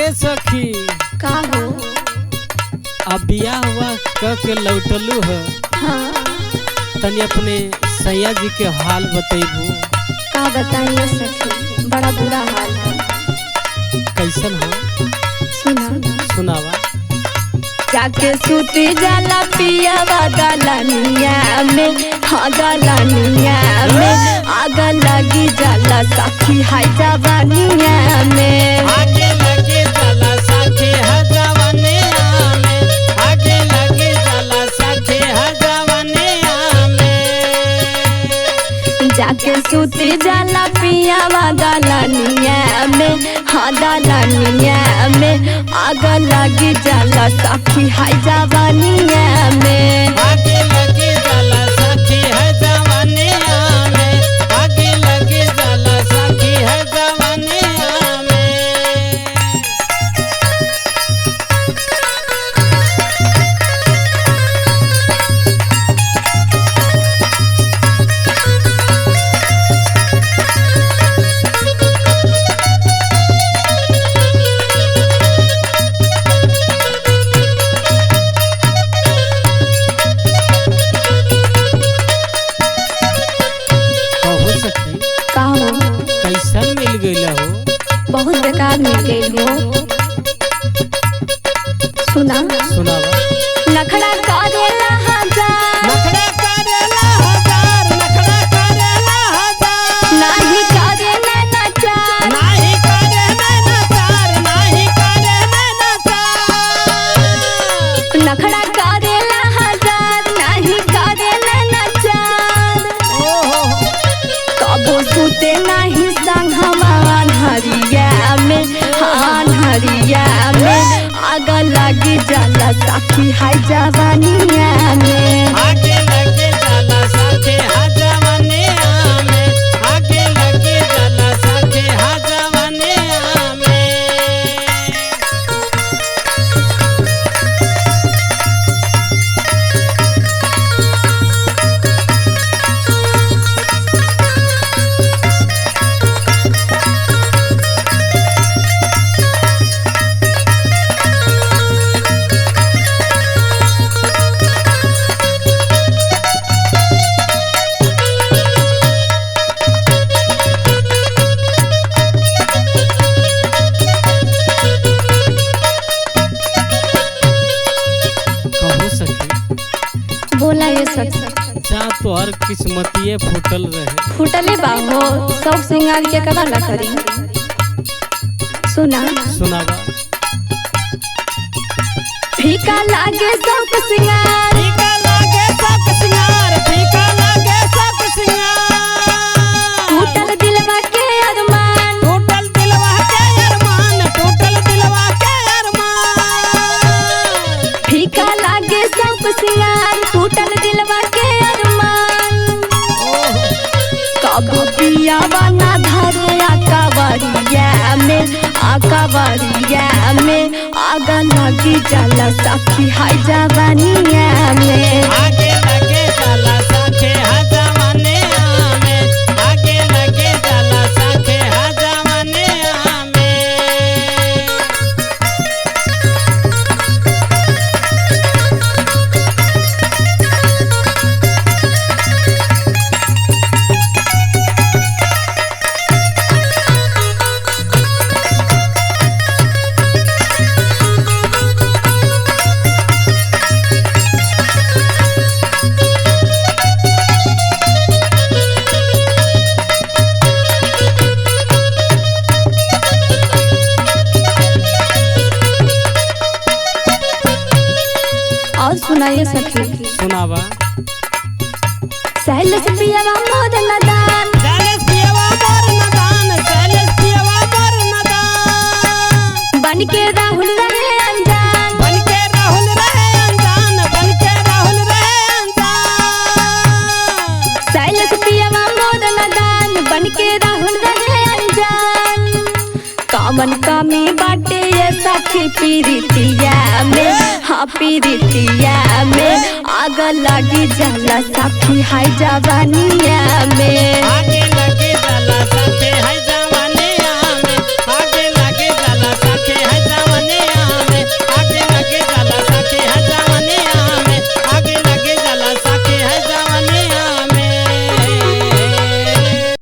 ए सखी का हो? अब बिया हुआ क के लौटलू है। हाँ। तनी अपने सैया जी के हाल बतेबू। का बताइए सखी, बड़ा बुरा हाल है। कैसन हो? सुना सुनावा। जाके सूती जाला पियावा दलनिया में, हाँ दलनिया में आग लगी जाला सखी हाय जवानिया में। आगे लगे जाला सखी हाय जवानिया में, आगे लगे जाला सखी हाय जवानिया में। जाके सूती जाला पियावा दलनिया में, हाँ दलनिया में आग लगी जाला सखी हाय जवानिया में। आगे लगे जाला सखी हाय जवानिया में, आगे लगे जाला सखी हाय जवानिया में। का हो? कैसन मिल गई हो? बहुत बेकार मिल गई हो। सुना सुनावा। नखरा करेला हजार, नखरा करेला हजार, नखरा करेला हजार। नाही करे नचार, नाही करे नचार, नाही करे नचार। नखरा करेला हजार, नाही करे नचार। ओहो कबो सुते नाही संगमा अन्हरिया में, हाँ अन्हरिया में आग लगी जाला सखी हाय जवानिया में। आगे लगे जाला सखी हाय जवानिया में, आगे लगे जाला सखी हाय जवानिया में। बोला ये सखी। जा तोहर किस्मतिये फूटल रहे। फूटले बाहो सब सिंगार के कदा ला करी। सुना सुनावा। फीका लागे सब सिंगार, फीका लागे सब सिंगार, फीका लागे सब सिंगार। टूटल दिलवा के अरमान, टूटल दिलवा के अरमान, टूटल दिलवा के अरमान। फीका लागे सब सिंगार, टूटल दिलवा के अरमान। कब पिया बना धरे आकावरिया में, आकावरिया में आग लगी जाला सखी हाय जवानिया में। आगे लगे जाला सखी हाय जवानिया में, आगे लगे जाला सखी हाय जवानिया में। और सुनाइए सखी। सुनावा। सैलेश पियावा मोर नदान, सैलेश पियावा मोर नदान, सैलेश पियावा मोर नदान। बन के राहुल रहे अनजान, बन के राहुल रहे अनजान, बन के राहुल रहे अनजान। सैलेश पियावा मोर नदान, बन के राहुल रहे अनजान। कामन कामी बाटे ये सखी पीरितिया में, हाँ पीरितिया में आग लगी जाला सखी हाय जवानिया में। आगे लगे जाला सखी